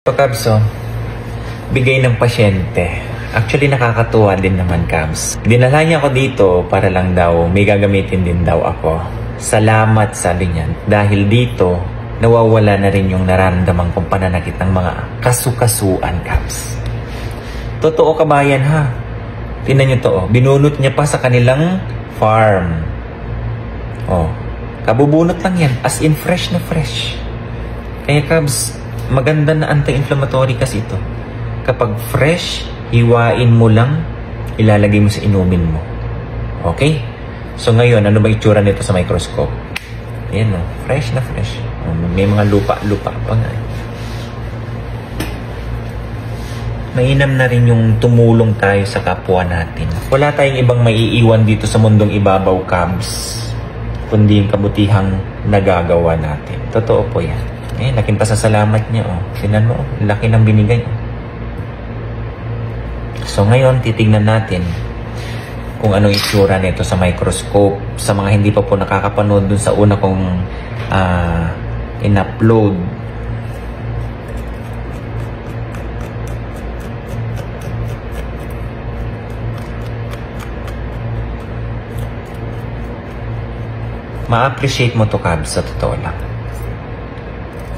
So, Cabs, bigay ng pasyente. Actually, nakakatuwa din naman, Cabs. Dinala niya ako dito para lang daw, may gagamitin din daw ako. Salamat, sabi niya. Dahil dito, nawawala na rin yung nararamdaman kong pananakit ng mga kasukasuan, Cabs. Totoo, kabayan, ha? Tingnan niyo to, binunot niya pa sa kanilang farm. Kabubunot lang yan. As in, fresh na fresh. Kaya, Cabs, maganda na anti-inflammatory kasi ito. Kapag fresh, hiwain mo lang, ilalagay mo sa inumin mo. Okay? So ngayon, ano ba itsura nito sa microscope? Ayan o, fresh na fresh. May mga lupa-lupa pa nga. Mainam na rin yung tumulong tayo sa kapwa natin. Wala tayong ibang maiiwan dito sa mundong ibabaw, Cabs, kundi yung kabutihang nagagawa natin. Totoo po yan. Laking pasasalamat niya, Tingnan mo, laki ng binigay. So ngayon, titignan natin kung anong itsura nito sa microscope. Sa mga hindi pa po nakakapanood dun sa una kong in-upload. Ma-appreciate mo to, Cabs, sa totoo lang.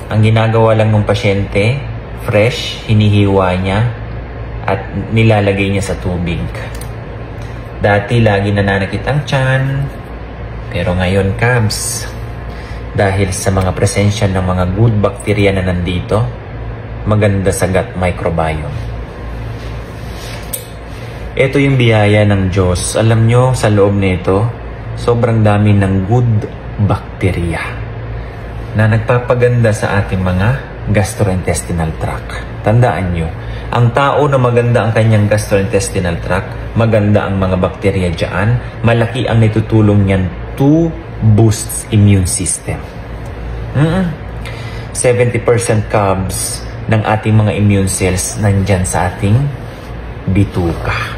Ang ginagawa lang ng pasyente, fresh, hinihiwa niya at nilalagay niya sa tubig. Dati lagi nananakit ang tiyan, pero ngayon, Cabs, dahil sa mga presensya ng mga good bacteria na nandito, maganda sa gut microbiome. Ito yung biyaya ng Diyos. Alam nyo, sa loob nito, sobrang dami ng good bacteria na nagpapaganda sa ating mga gastrointestinal tract. Tandaan nyo, ang tao na maganda ang kanyang gastrointestinal tract, maganda ang mga bakterya dyan, malaki ang natutulong niyan to boost immune system. 70% Cabs ng ating mga immune cells nandyan sa ating bituka.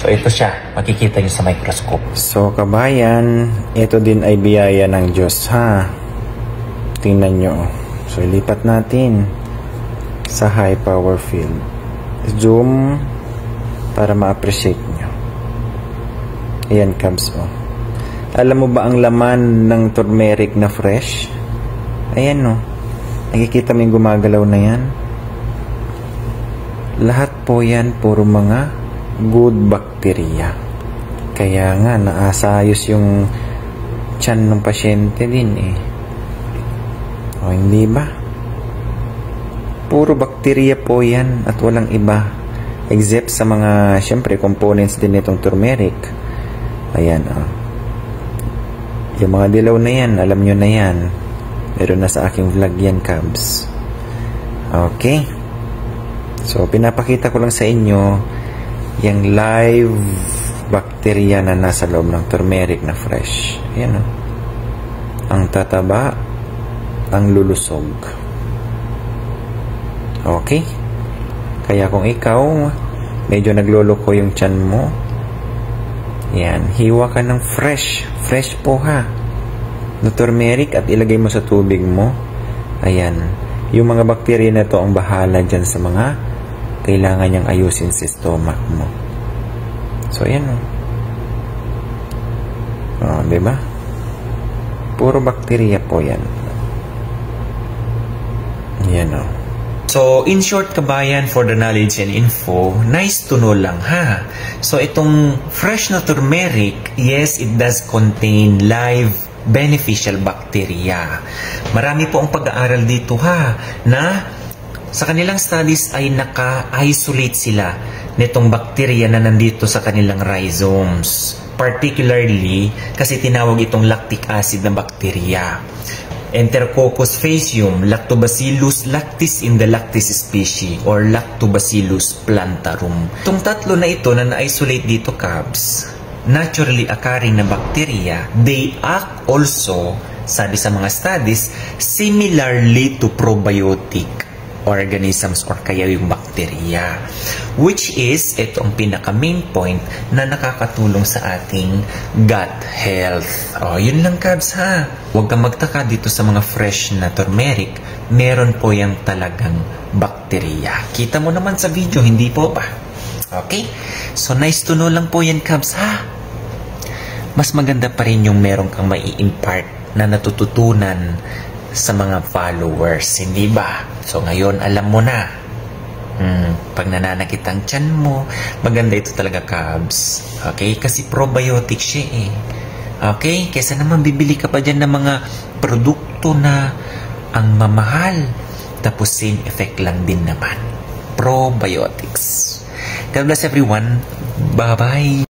So ito siya, makikita nyo sa microscope. So kabayan, ito din ay biyaya ng Diyos, ha? Tingnan nyo. So, ilipat natin sa high power field. Zoom para ma-appreciate nyo. Ayan, Cabs, Alam mo ba ang laman ng turmeric na fresh? Ayan, Nakikita mo yung gumagalaw na yan? Lahat po yan, puro mga good bacteria. Kaya nga, naasayos yung tiyan ng pasyente din, hindi ba? Puro bakterya po yan at walang iba. Except sa mga, syempre, components din nitong turmeric. Ayan, Yung mga dilaw na yan, alam nyo na yan. Meron na sa aking vlog yan, Cabs. Okay. So, pinapakita ko lang sa inyo yung live bacteria na nasa loob ng turmeric na fresh. Ayan, Ang tataba, ang lulusog. Okay? Kaya kung ikaw, medyo nagloloko yung tiyan mo, yan, hiwa ka ng fresh. Fresh po, ha? Na turmeric at ilagay mo sa tubig mo. Ayan. Yung mga bakterya na to ang bahala dyan sa mga kailangan niyang ayusin sa stomach mo. So, ayan, diba? Puro bakterya po yan. Yan, So, in short, kabayan, for the knowledge and info, nice to know lang, ha? So, itong fresh na turmeric, yes, it does contain live beneficial bacteria. Marami po ang pag-aaral dito, ha, na sa kanilang studies ay naka-isolate sila nitong bacteria na nandito sa kanilang rhizomes. Particularly, kasi tinawag itong lactic acid na bacteria. Enterococcus faecium, Lactobacillus lactis in the lactis species or Lactobacillus plantarum. Itong tatlo na ito na na-isolate dito, Cabs, naturally occurring na bacteria, they act also, sabi sa mga studies, similarly to probiotic organisms or kaya yung bacteria, which is ito ang pinaka main point na nakakatulong sa ating gut health. Yun lang, Cabs, ha. Huwag kang magtaka dito sa mga fresh na turmeric, meron po yung talagang bacteria bakterya. Kita mo naman sa video, hindi po ba? Okay? So, nice to know lang po yan, Cubs, ha? Mas maganda pa rin yung meron kang mai-impart na natututunan sa mga followers, hindi ba? So, ngayon, alam mo na. Pag nananakit ang tiyan mo, maganda ito talaga, Cubs. Okay? Kasi probiotic siya eh. Okay? Kesa naman bibili ka pa dyan ng mga produkto na ang mamahal. Tapos same effect lang din naman. Probiotics. God bless everyone. Bye-bye.